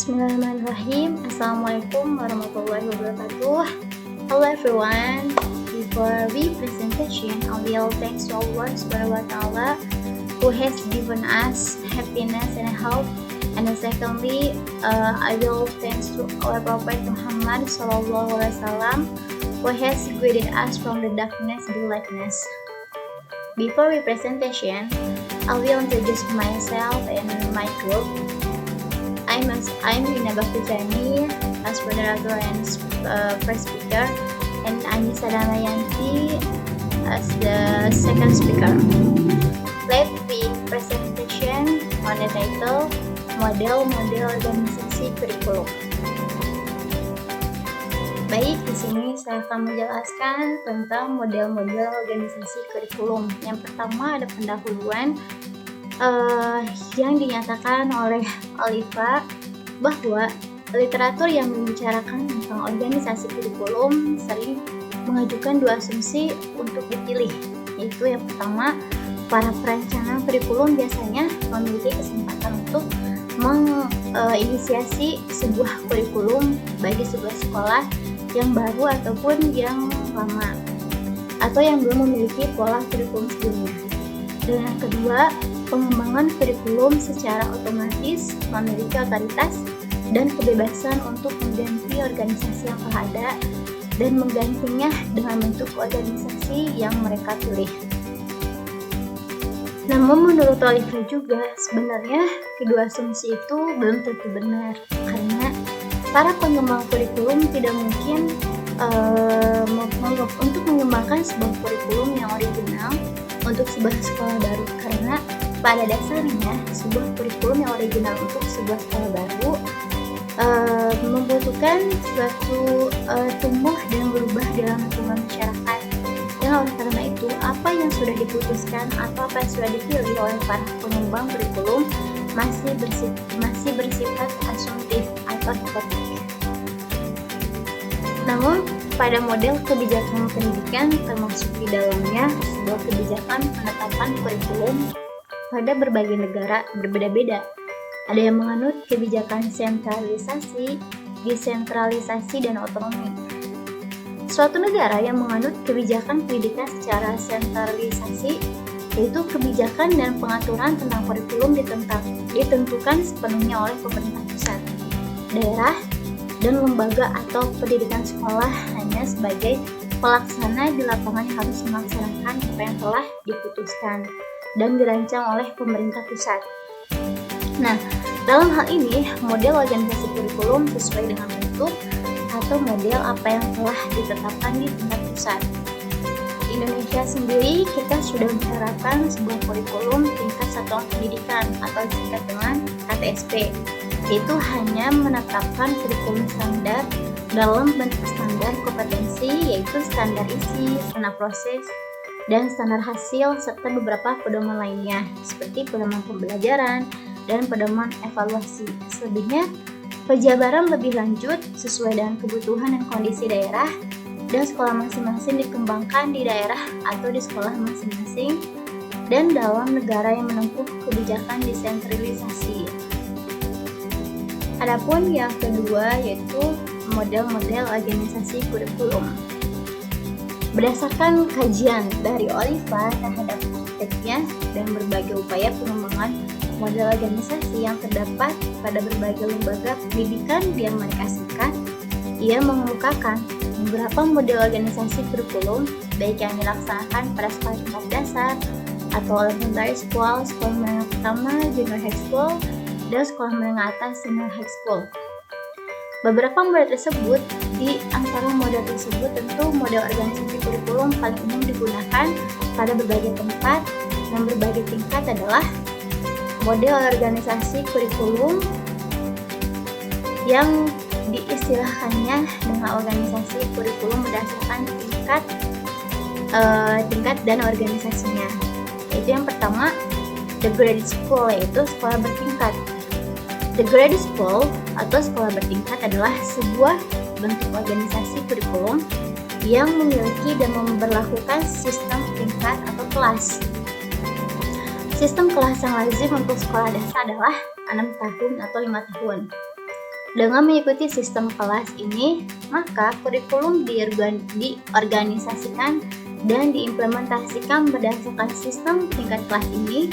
Bismillahirrahmanirrahim. Assalamualaikum warahmatullahi wabarakatuh. Hello everyone. Before we presentation, I will thanks to Allah Subhanahu wa Taala who has given us happiness and health. And secondly, I will thanks to our Prophet Muhammad Sallallahu Alaihi Wasallam who has guided us from the darkness to lightness. Before we presentation, I will introduce myself and my group. I'm Lina Bakujani as moderator and first speaker, and Anissa Damayanti as the second speaker. Let's begin presentation on the title Model-model organisasi kurikulum. Baik, di sini saya akan menjelaskan tentang model-model organisasi kurikulum. Yang pertama ada pendahuluan yang dinyatakan oleh Oliva bahwa literatur yang membicarakan tentang organisasi kurikulum sering mengajukan dua asumsi untuk dipilih, yaitu yang pertama, para perancang kurikulum biasanya memiliki kesempatan untuk menginisiasi sebuah kurikulum bagi sebuah sekolah yang baru ataupun yang lama, atau yang belum memiliki pola kurikulum sebelumnya. Dan yang kedua, pengembangan kurikulum secara otomatis memiliki otoritas dan kebebasan untuk mengganti organisasi yang telah ada dan menggantinya dengan bentuk organisasi yang mereka pilih. Namun menurut Oliver juga, sebenarnya kedua asumsi itu belum tentu benar, karena para pengembang kurikulum tidak mungkin untuk mengembangkan sebuah kurikulum yang original untuk sebuah sekolah baru, karena pada dasarnya sebuah kurikulum yang original untuk sebuah sekolah baru membutuhkan suatu tumbuh dan berubah dalam lingkungan masyarakat. Dan oleh karena itu, apa yang sudah diputuskan atau apa yang sudah dipilih oleh para pengembang kurikulum masih bersifat asumtif atau hipotetik. Namun, pada model kebijakan pendidikan termasuk di dalamnya sebuah kebijakan penetapan kurikulum pada berbagai negara berbeda-beda. Ada yang menganut kebijakan sentralisasi, desentralisasi, dan otonomi. Suatu negara yang menganut kebijakan pendidikan secara sentralisasi, yaitu kebijakan dan pengaturan tentang kurikulum ditentukan sepenuhnya oleh pemerintah pusat, daerah, dan lembaga atau pendidikan sekolah hanya sebagai pelaksana di lapangan yang harus melaksanakan apa yang telah diputuskan dan dirancang oleh pemerintah pusat. Nah, dalam hal ini, model organisasi kurikulum sesuai dengan bentuk atau model apa yang telah ditetapkan di tingkat pusat. Di Indonesia sendiri, kita sudah menerapkan sebuah kurikulum tingkat satuan pendidikan atau disingkat dengan KTSP, yaitu hanya menetapkan kurikulum standar dalam bentuk standar kompetensi, yaitu standar isi, standar proses, dan standar hasil, serta beberapa pedoman lainnya, seperti pedoman pembelajaran dan pedoman evaluasi. Selebihnya, penjabaran lebih lanjut sesuai dengan kebutuhan dan kondisi daerah, dan sekolah masing-masing dikembangkan di daerah atau di sekolah masing-masing, dan dalam negara yang menempuh kebijakan desentralisasi. Adapun yang kedua yaitu model-model organisasi kurikulum. Berdasarkan kajian dari Oliva terhadap prakteknya dan berbagai upaya pengembangan model organisasi yang terdapat pada berbagai lembaga pendidikan di Amerika Serikat, ia mengemukakan beberapa model organisasi kurikulum baik yang dilaksanakan pada sekolah tingkat dasar atau elementary school, sekolah menengah pertama, junior high school, dan sekolah menengah atas, senior high school. Beberapa model tersebut, di antara model tersebut tentu model organisasi kurikulum paling umum digunakan pada berbagai tempat dan berbagai tingkat adalah model organisasi kurikulum yang diistilahkannya dengan organisasi kurikulum berdasarkan tingkat dan organisasinya. Yaitu yang pertama, the graded school, yaitu sekolah bertingkat. The graded school atau sekolah bertingkat adalah sebuah bentuk organisasi kurikulum yang memiliki dan memberlakukan sistem tingkat atau kelas. Sistem kelas yang lazim untuk sekolah dasar adalah 6 tahun atau 5 tahun. Dengan mengikuti sistem kelas ini, maka kurikulum diorganisasikan dan diimplementasikan berdasarkan sistem tingkat kelas ini,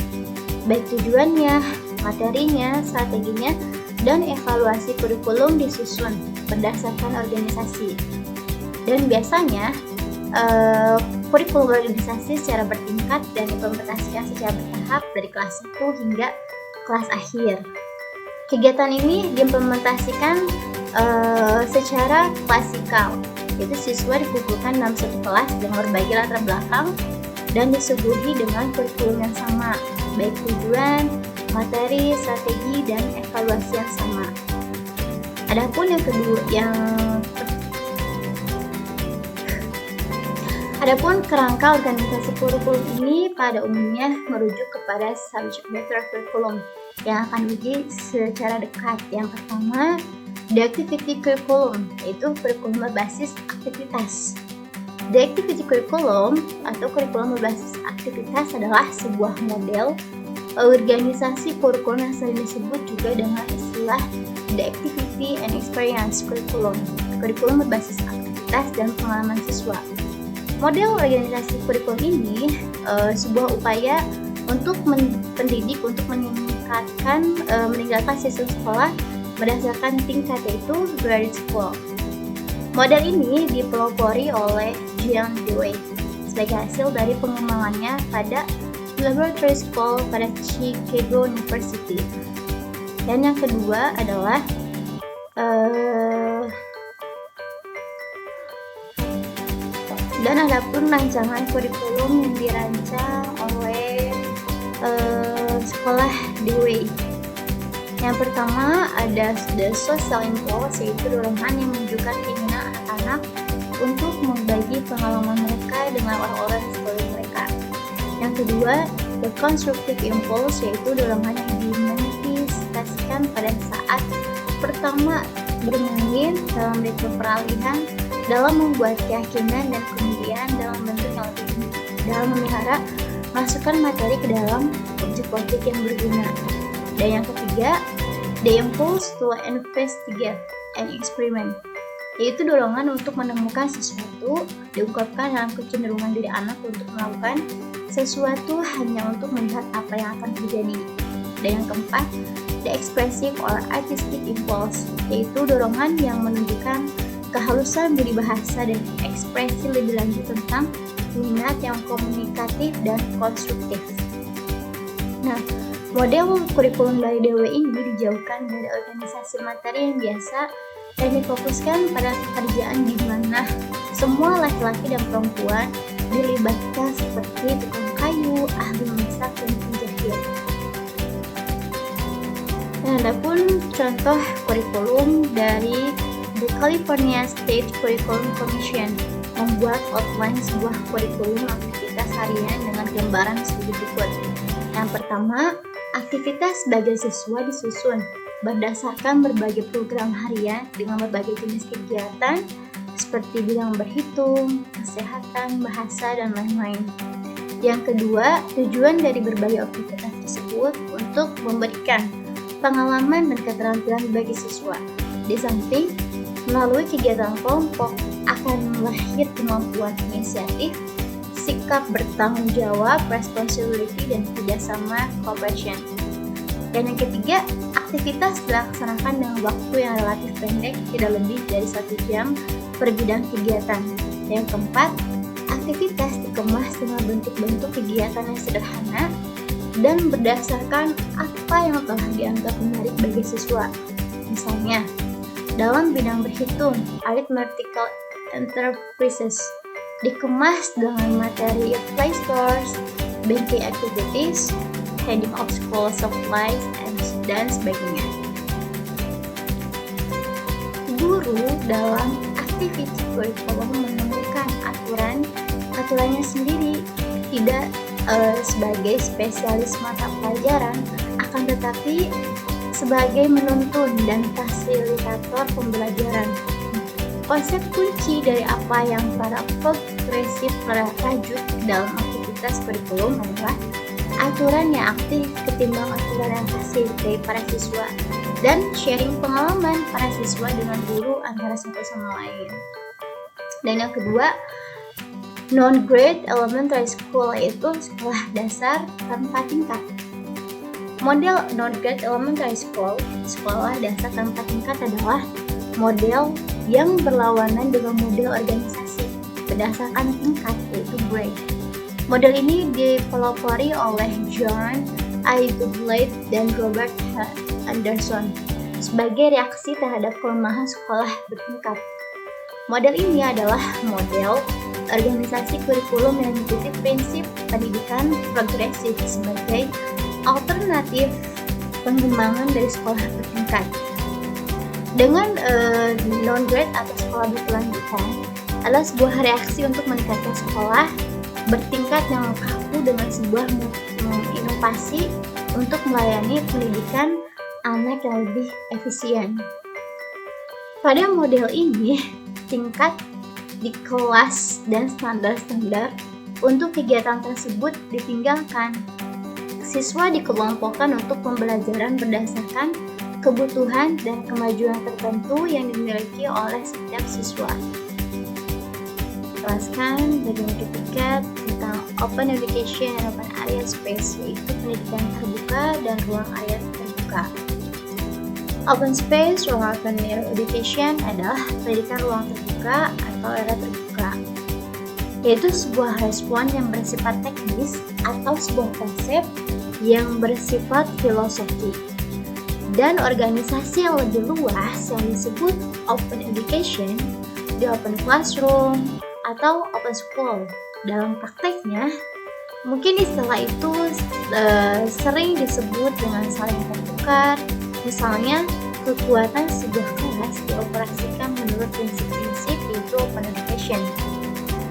baik tujuannya, materinya, strateginya, dan evaluasi kurikulum disusun berdasarkan organisasi. Dan biasanya, kurikulum organisasi secara bertingkat dan diimplementasikan secara bertahap dari kelas 1 hingga kelas akhir. Kegiatan ini diimplementasikan secara klasikal, yaitu siswa dikumpulkan dalam satu kelas dengan berbagai latar belakang dan disuguhi dengan kurikulum yang sama, baik tujuan, materi, strategi, dan evaluasi yang sama. Adapun kerangka organisasi kurikulum ini pada umumnya merujuk kepada subject matter curriculum yang akan diuji secara dekat. Yang pertama, the activity curriculum, yaitu kurikulum berbasis aktivitas. The activity curriculum atau kurikulum berbasis aktivitas adalah sebuah model organisasi kurikulum yang sering disebut juga dengan istilah the activity and experience curriculum, kurikulum berbasis aktivitas dan pengalaman siswa. Model organisasi kurikulum ini sebuah upaya untuk pendidik untuk meningkatkan sistem sekolah berdasarkan tingkat, yaitu graduate school. Model ini dipelopori oleh Jean Dewey sebagai hasil dari pengembangannya pada laboratory school pada Chicago University. Dan yang kedua adalah dan adapun rancangan kurikulum yang dirancang oleh sekolah Dewey. Yang pertama ada the social impulse, yaitu dorongan yang menunjukkan keinginan anak-anak untuk membagi pengalaman mereka dengan orang-orang di sekolah mereka. Yang kedua, the constructive impulse, yaitu dorongan yang dimanifestasikan pada saat pertama bermain dalam ritme peralihan, dalam membuat keyakinan, dan kemudian dalam bentuk yang lebih tinggi dalam memelihara masukkan materi ke dalam objek-objek yang berguna. Dan yang ketiga, the impulse to investigate and experiment, yaitu dorongan untuk menemukan sesuatu diungkapkan dalam kecenderungan diri anak untuk melakukan sesuatu hanya untuk melihat apa yang akan terjadi. Dan yang keempat, the expressive or artistic impulse, yaitu dorongan yang menunjukkan kehalusan budi bahasa dan ekspresi lebih lanjut tentang minat yang komunikatif dan konstruktif. Nah, model kurikulum dari Dewey ini dijauhkan dari organisasi materi yang biasa dan difokuskan pada pekerjaan di mana semua laki-laki dan perempuan dilibatkan seperti tukang kayu, ahli memasak, dan penjahit. Nah, adapun contoh kurikulum dari The California State Curriculum Commission membuat outline sebuah kurikulum aktivitas harian dengan gambaran sebagai berikut. Yang pertama, aktivitas bagi siswa disusun berdasarkan berbagai program harian dengan berbagai jenis kegiatan seperti bidang berhitung, kesehatan, bahasa, dan lain-lain. Yang kedua, tujuan dari berbagai aktivitas tersebut untuk memberikan pengalaman dan keterampilan bagi siswa. Di samping, melalui kegiatan kelompok akan melahir kemampuan inisiatif, sikap bertanggung jawab, responsibility, dan kerjasama cooperation. Dan yang ketiga, aktivitas dilaksanakan dengan waktu yang relatif pendek, tidak lebih dari 1 jam per bidang kegiatan. Yang keempat, aktivitas dikemas dengan bentuk-bentuk kegiatan yang sederhana dan berdasarkan apa yang telah dianggap menarik bagi siswa. Misalnya, dalam bidang berhitung, arithmetical enterprises dikemas dengan materi play stores, banking activities, handing of school supplies, dan sebagainya. Guru dalam aktivitas kurikulum menemukan aturannya sendiri, tidak sebagai spesialis mata pelajaran, akan tetapi sebagai menuntun dan fasilitator pembelajaran. Konsep kunci dari apa yang para progresif merajut dalam aktivitas kurikulum adalah aturan yang aktif ketimbang aturan orientasi dari para siswa dan sharing pengalaman para siswa dengan guru antara satu sama lain. Dan yang kedua, non-grade elementary school, yaitu sekolah dasar tanpa tingkat. Model non-grade elementary school, sekolah dasar tanpa tingkat, adalah model yang berlawanan dengan model organisasi berdasarkan tingkat, yaitu grade. Model ini dipelopori oleh John I. Goodlett dan Robert H. Anderson sebagai reaksi terhadap kelemahan sekolah bertingkat. Model ini adalah model organisasi kurikulum yang mengikuti prinsip pendidikan progresif sebagai alternatif pengembangan dari sekolah bertingkat. Dengan non-grade atau sekolah berkelanjutan adalah sebuah reaksi untuk meningkatkan sekolah bertingkat yang kaku dengan sebuah inovasi untuk melayani pendidikan anak yang lebih efisien. Pada model ini, tingkat di kelas dan standar-standar untuk kegiatan tersebut ditinggalkan. Siswa dikelompokkan untuk pembelajaran berdasarkan kebutuhan dan kemajuan tertentu yang dimiliki oleh setiap siswa. Jelaskan bagian ketiga tentang open education and open area space, yaitu pendidikan terbuka dan ruang area terbuka. Open space or open education adalah pendidikan ruang terbuka atau area terbuka, yaitu sebuah respon yang bersifat teknis atau sebuah konsep yang bersifat filosofi. Dan organisasi yang lebih luas yang disebut open education, di open classroom atau open school. Dalam prakteknya, mungkin istilah itu sering disebut dengan saling bertukar. Misalnya, kekuatan sebuah kelas dioperasikan menurut prinsip-prinsip yaitu open education.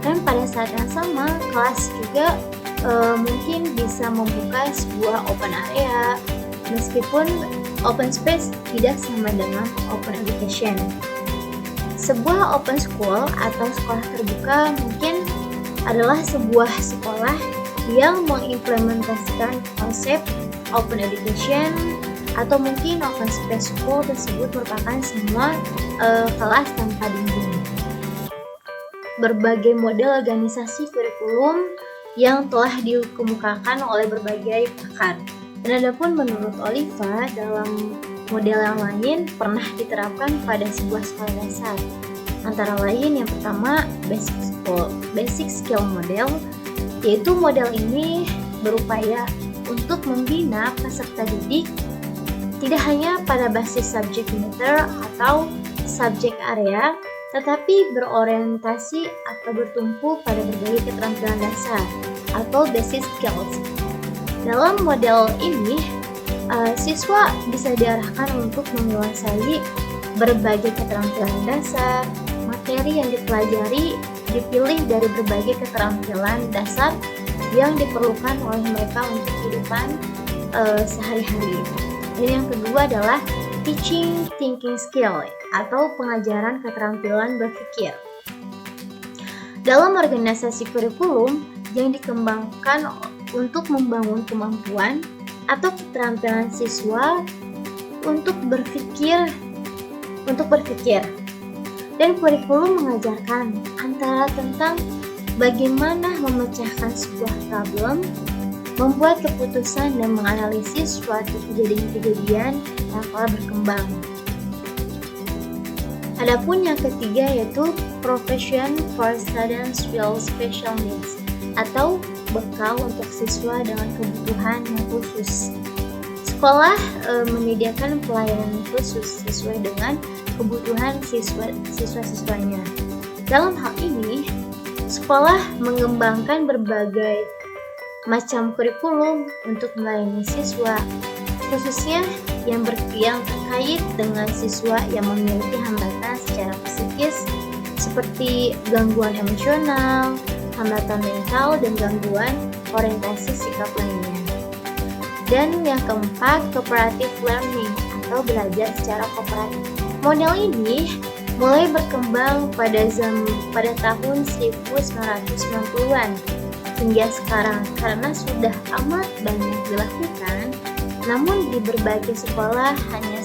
Dan pada saat yang sama, kelas juga mungkin bisa membuka sebuah open area, meskipun open space tidak sama dengan open education. Sebuah open school atau sekolah terbuka mungkin adalah sebuah sekolah yang mengimplementasikan konsep open education, atau mungkin open space school tersebut merupakan semua kelas tanpa dinding. Berbagai model organisasi kurikulum yang telah dikemukakan oleh berbagai pakar. Dan adapun menurut Oliva, dalam model yang lain pernah diterapkan pada sebuah sekolah dasar. Antara lain yang pertama, basic skill model, yaitu model ini berupaya untuk membina peserta didik tidak hanya pada basis subject matter atau subjek area, tetapi berorientasi atau bertumpu pada berbagai keterampilan dasar atau basic skills. Dalam model ini, siswa bisa diarahkan untuk menguasai berbagai keterampilan dasar. Materi yang dipelajari dipilih dari berbagai keterampilan dasar yang diperlukan oleh mereka untuk kehidupan sehari-hari. Dan yang kedua adalah teaching thinking skill atau pengajaran keterampilan berpikir. Dalam organisasi kurikulum yang dikembangkan untuk membangun kemampuan atau keterampilan siswa untuk berpikir. Dan kurikulum mengajarkan antara tentang bagaimana memecahkan sebuah problem, membuat keputusan dan menganalisis suatu kejadian-kejadian yang telah berkembang. Adapun yang ketiga yaitu Profession for Students with Special Needs atau bekal untuk siswa dengan kebutuhan yang khusus. Sekolah menyediakan pelayanan khusus sesuai dengan kebutuhan siswa-siswanya. Dalam hal ini, sekolah mengembangkan berbagai macam kurikulum untuk melayani siswa, khususnya yang terkait dengan siswa yang memiliki hambatan secara psikis seperti gangguan emosional, hambatan mental, dan gangguan orientasi sikap lainnya. Dan yang keempat, cooperative learning atau belajar secara kooperatif. Model ini mulai berkembang pada tahun 1990-an hingga sekarang karena sudah amat banyak dilakukan namun di berbagai sekolah hanya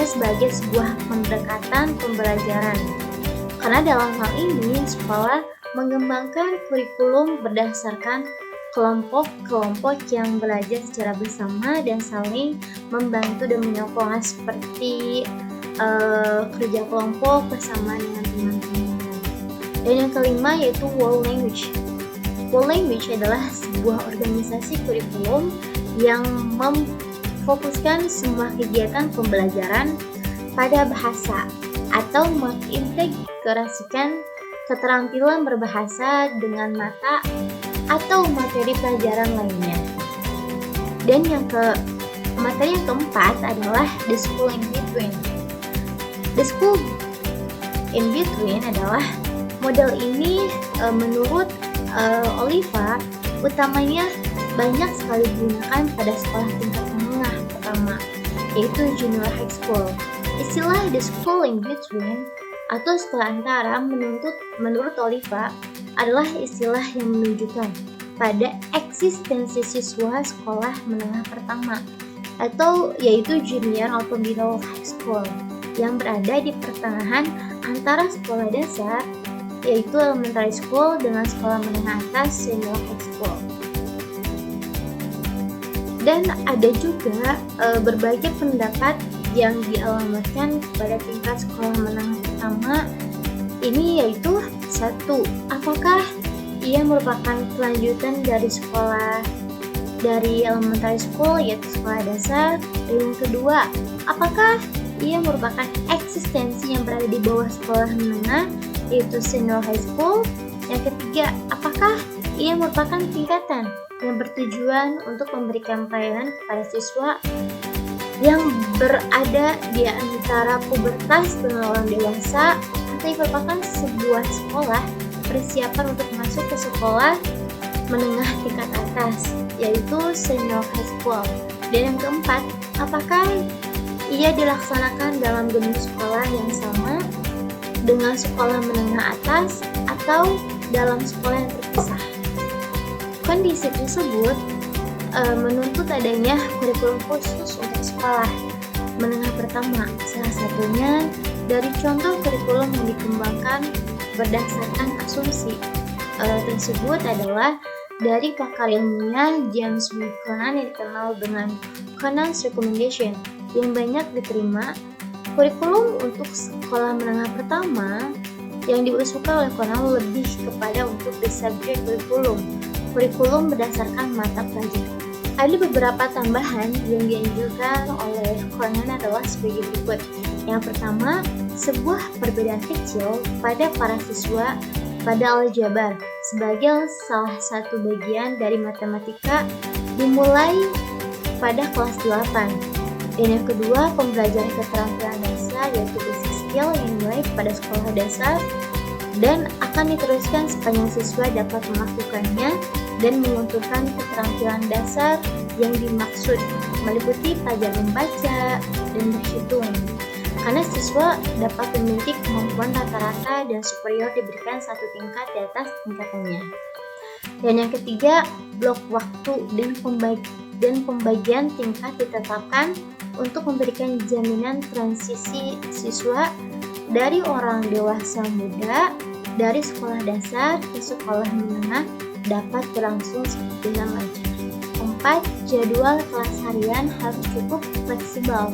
sebagai sebuah pendekatan pembelajaran. Karena dalam hal ini, sekolah mengembangkan kurikulum berdasarkan kelompok-kelompok yang belajar secara bersama dan saling membantu dan menyokong, seperti kerja kelompok bersama dengan teman-teman. Dan yang kelima yaitu World Language. World Language adalah sebuah organisasi kurikulum yang memfokuskan semua kegiatan pembelajaran pada bahasa atau mengintegrasikan keterampilan berbahasa dengan mata atau materi pelajaran lainnya. Dan materi yang keempat adalah The School in Between. The School in Between adalah model ini menurut Oliva utamanya banyak sekali digunakan pada sekolah tingkat menengah pertama, yaitu junior high school. Istilah The School in Between atau sekolah antara menurut Oliva adalah istilah yang menunjukkan pada eksistensi siswa sekolah menengah pertama atau yaitu junior atau middle high school yang berada di pertengahan antara sekolah dasar yaitu elementary school dengan sekolah menengah atas senior high school. Dan ada juga berbagai pendapat yang dialamatkan pada tingkat sekolah menengah pertama ini, yaitu 1. Apakah ia merupakan kelanjutan dari elementary school yaitu sekolah dasar? Dan yang kedua, apakah ia merupakan eksistensi yang berada di bawah sekolah menengah yaitu senior high school? Yang ketiga, apakah ia merupakan tingkatan yang bertujuan untuk memberikan pelayanan kepada siswa yang berada di antara pubertas dengan orang dewasa, atau yang merupakan sebuah sekolah persiapan untuk masuk ke sekolah menengah tingkat atas yaitu senior high school? Dan yang keempat, apakah ia dilaksanakan dalam gedung sekolah yang sama dengan sekolah menengah atas atau dalam sekolah yang terpisah? Kondisi tersebut menuntut adanya kurikulum khusus untuk sekolah menengah pertama. Salah satunya dari contoh kurikulum yang dikembangkan berdasarkan asumsi tersebut adalah dari pakar ilmiah James Buchanan yang dikenal dengan Conan's Recommendation yang banyak diterima. Kurikulum untuk sekolah menengah pertama yang diusulkan oleh Conan lebih kepada untuk the subject kurikulum berdasarkan mata pelajaran. Ada beberapa tambahan yang dianjurkan oleh Conan adalah sebagai berikut. Yang pertama, sebuah perbedaan kecil pada para siswa pada aljabar sebagai salah satu bagian dari matematika dimulai pada kelas 8. Dan yang kedua, pembelajaran keterampilan dasar yaitu basic skill yang dimulai pada sekolah dasar dan akan diteruskan sepanjang siswa dapat melakukannya dan mengunturkan keterampilan dasar yang dimaksud meliputi pelajaran membaca dan berhitung. Karena siswa dapat memiliki kemampuan rata-rata dan superior diberikan satu tingkat di atas tingkatannya. Dan yang ketiga, blok waktu dan pembagian tingkat ditetapkan untuk memberikan jaminan transisi siswa dari orang dewasa muda dari sekolah dasar ke sekolah menengah dapat berlangsung dengan lancar. 4. Jadwal kelas harian harus cukup fleksibel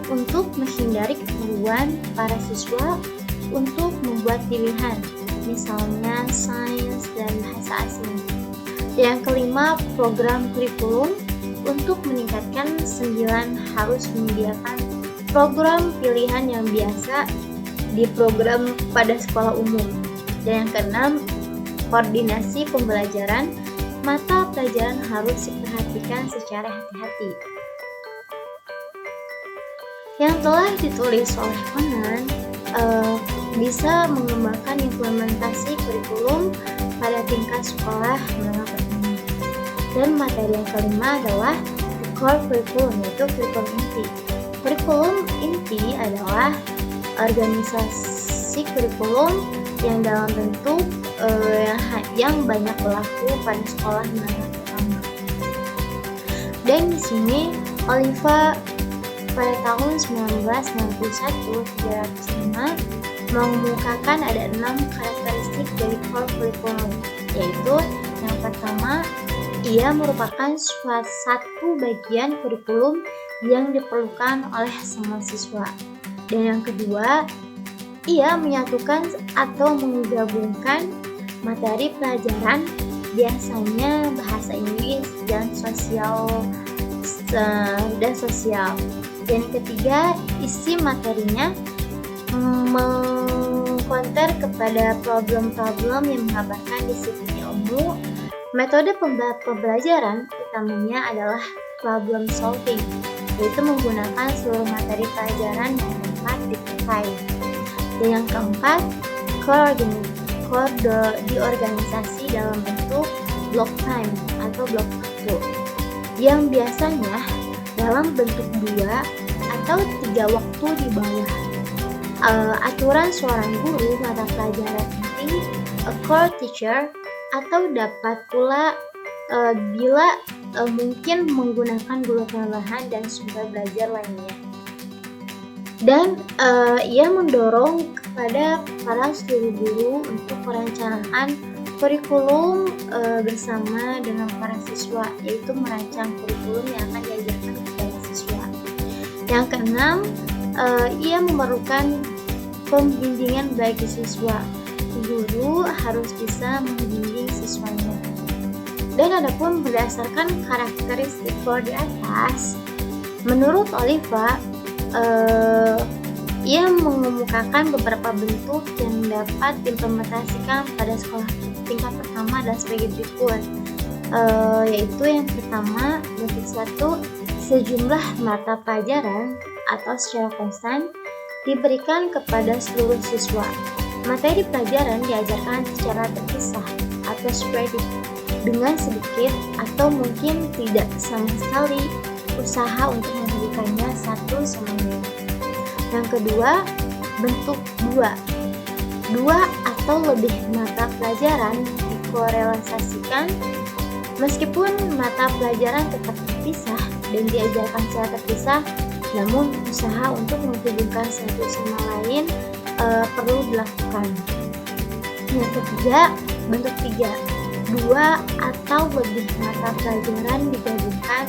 untuk menghindari keperluan para siswa untuk membuat pilihan, misalnya sains dan bahasa asing. Yang kelima, program kurikulum untuk meningkatkan 9 harus menyediakan program pilihan yang biasa di program pada sekolah umum. Dan yang keenam, koordinasi pembelajaran mata pelajaran harus diperhatikan secara hati-hati. Yang telah ditulis oleh Conan bisa mengembangkan implementasi kurikulum pada tingkat sekolah menengah pertama. Dan materi yang kelima adalah the core curriculum, yaitu kurikulum inti. Kurikulum inti adalah organisasi kurikulum yang dalam bentuk yang banyak berlaku pada sekolah menengah pertama. Dan di sini Oliva pada tahun 1991 mengemukakan ada 6 karakteristik dari core curriculum, yaitu yang pertama, ia merupakan satu bagian kurikulum yang diperlukan oleh semua siswa. Dan yang kedua, ia menyatukan atau menggabungkan materi pelajaran, biasanya bahasa Inggris dan sosial. Dan yang ketiga, isi materinya mengkonter kepada problem-problem yang mengabarkan disiplin ilmu. Metode pembelajaran utamanya adalah problem solving, yaitu menggunakan seluruh materi pelajaran yang dapat dipakai. Dan yang keempat, core diorganisasi dalam bentuk block time atau blok waktu, yang biasanya dalam bentuk 2 atau 3 waktu di bawah. Aturan seorang guru mata pelajaran penting, a core teacher, atau dapat pula bila mungkin menggunakan guru tambahan dan sumber belajar lainnya. Dan ia mendorong kepada para seluruh guru untuk perencanaan kurikulum bersama dengan para siswa, yaitu merancang kurikulum yang akan diajarkan kepada siswa. Yang keenam, ia memerlukan pembimbingan bagi siswa. Guru harus bisa membimbing siswanya. Dan adapun berdasarkan karakteristik core di atas, menurut Oliva, ia mengemukakan beberapa bentuk yang dapat diimplementasikan pada sekolah tingkat pertama dan sebagai berikut, yaitu yang pertama, bentuk 1, sejumlah mata pelajaran atau secara konstan diberikan kepada seluruh siswa. Materi pelajaran diajarkan secara terpisah atau sporadic, dengan sedikit atau mungkin tidak sama sekali usaha untuk menghubungkannya satu sama lain. Yang kedua, bentuk 2 atau lebih mata pelajaran dikorelasikan. Meskipun mata pelajaran tetap terpisah dan diajarkan secara terpisah, namun usaha untuk menghubungkan satu sama lain perlu dilakukan. Yang ketiga, bentuk 3, 2 atau lebih mata pelajaran digabungkan.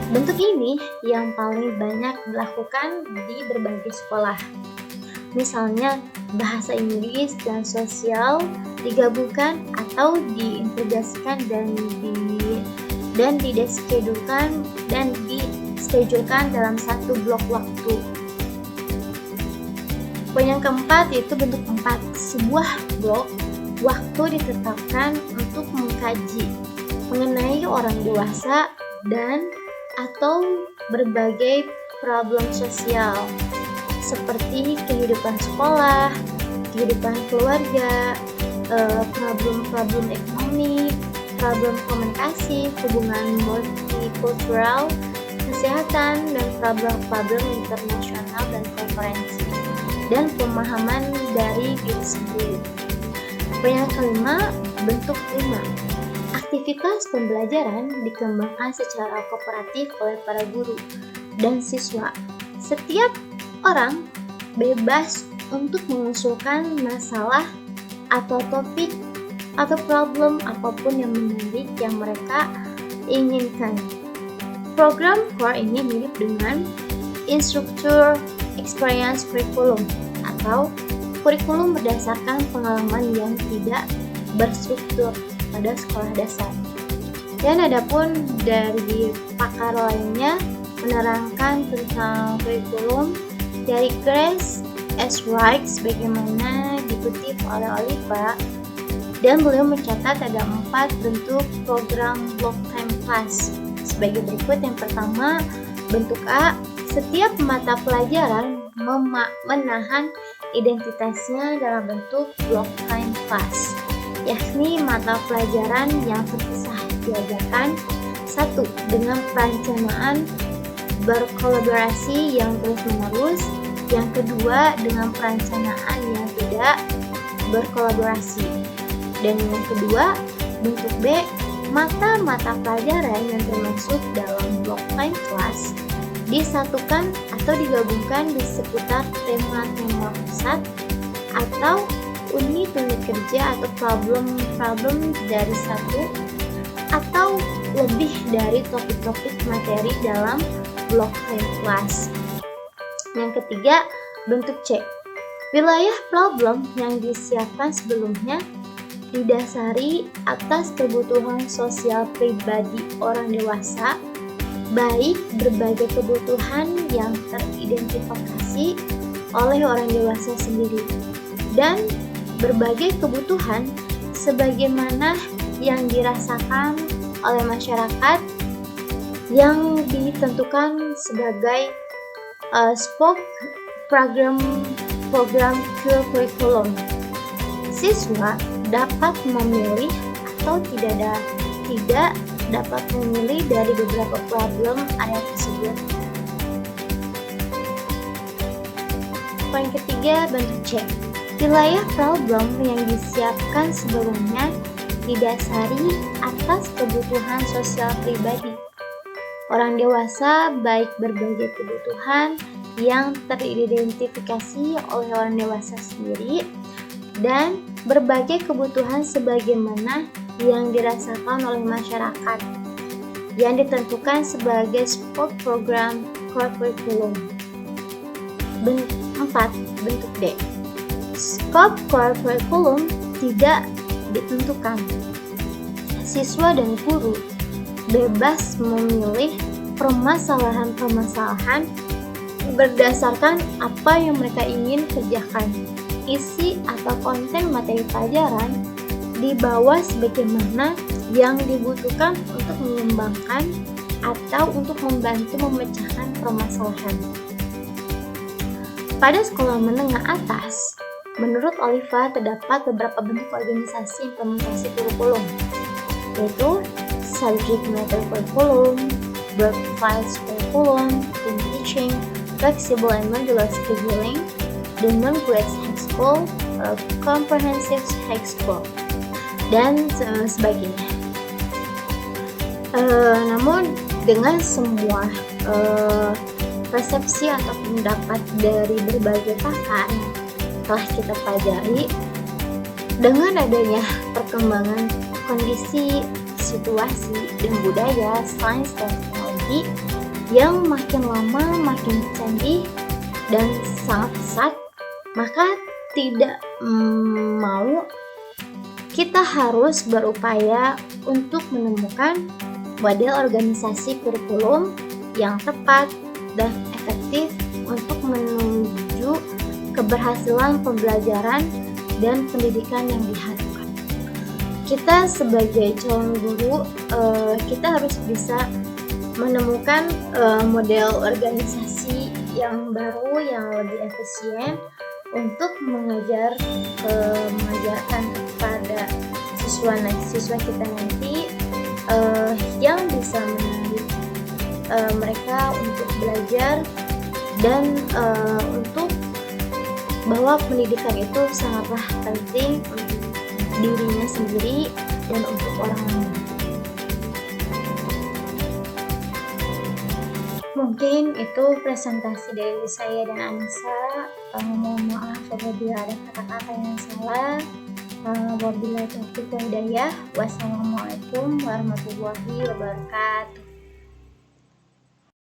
Bentuk ini yang paling banyak dilakukan di berbagai sekolah. Misalnya, bahasa Inggris dan sosial digabungkan atau diintegrasikan dan diskedulkan dalam satu blok waktu. Poin yang keempat yaitu bentuk 4. Sebuah blok waktu ditetapkan untuk mengkaji mengenai orang dewasa dan atau berbagai problem sosial seperti kehidupan sekolah, kehidupan keluarga, problem ekonomi, problem komunikasi, hubungan multikultural, kesehatan, dan problem internasional dan konferensi, dan pemahaman dari diri sendiri. Yang kelima, bentuk 5. Aktivitas pembelajaran dikembangkan secara kooperatif oleh para guru dan siswa. Setiap orang bebas untuk mengusulkan masalah atau topik atau problem apapun yang menarik yang mereka inginkan. Program core ini mirip dengan Instructor Experience Curriculum atau kurikulum berdasarkan pengalaman yang tidak berstruktur pada sekolah dasar. Dan adapun dari pakar lainnya menerangkan tentang kurikulum dari Grace S. Wright sebagaimana dikutip oleh Oliva, dan beliau mencatat ada 4 bentuk program block time class sebagai berikut. Yang pertama, bentuk A, setiap mata pelajaran menahan identitasnya dalam bentuk block time class, yakni mata pelajaran yang terpisah diajarkan 1. Dengan perencanaan berkolaborasi yang terus-menerus. Yang kedua, dengan perencanaan yang tidak berkolaborasi. Dan yang kedua, bentuk B, mata-mata pelajaran yang termasuk dalam blok time class disatukan atau digabungkan di seputar tema-tema pusat atau unit-unit kerja atau problem dari satu atau lebih dari topik-topik materi dalam blok time class. Yang ketiga, bentuk C. Wilayah problem yang disiapkan sebelumnya didasari atas kebutuhan sosial pribadi orang dewasa, baik berbagai kebutuhan yang teridentifikasi oleh orang dewasa sendiri dan berbagai kebutuhan sebagaimana yang dirasakan oleh masyarakat yang ditentukan sebagai SPOK program kurikulum. Siswa dapat memilih atau tidak dapat memilih dari beberapa problem area tersebut. Poin ketiga, bentuk C. Wilayah problem yang disiapkan sebelumnya didasari atas kebutuhan sosial pribadi orang dewasa, baik berbagai kebutuhan yang teridentifikasi oleh orang dewasa sendiri dan berbagai kebutuhan sebagaimana yang dirasakan oleh masyarakat yang ditentukan sebagai SPOK program kurikulum. 4. Bentuk D. Skop kurikulum tidak ditentukan. Siswa dan guru bebas memilih permasalahan-permasalahan berdasarkan apa yang mereka ingin kerjakan. Isi atau konten materi pelajaran dibawa sebagaimana yang dibutuhkan untuk mengembangkan atau untuk membantu memecahkan permasalahan. Pada sekolah menengah atas, menurut Oliva terdapat beberapa bentuk organisasi implementasi kurikulum, yaitu subject matter curriculum, work-based curriculum, team teaching, flexible and modular scheduling, the non-grades high school, comprehensive high school, dan sebagainya. Namun dengan semua persepsi atau pendapat dari berbagai pakar yang telah kita pelajari, dengan adanya perkembangan kondisi, situasi, dan budaya, sains dan teknologi yang makin lama makin canggih dan sangat pesat, maka tidak mau kita harus berupaya untuk menemukan model organisasi kurikulum yang tepat dan efektif untuk menuju keberhasilan pembelajaran dan pendidikan yang diharapkan. Kita sebagai calon guru, kita harus bisa menemukan model organisasi yang baru, yang lebih efisien untuk mengajarkan kepada siswa kita nanti yang bisa menarik mereka untuk belajar dan untuk bahwa pendidikan itu sangatlah penting untuk dirinya sendiri dan untuk orang lain. Mungkin itu presentasi dari saya dan Anissa. Mohon maaf apabila ada kata-kata yang salah. Wabillahi taufiq wal hidayah. Wassalamualaikum warahmatullahi wabarakatuh.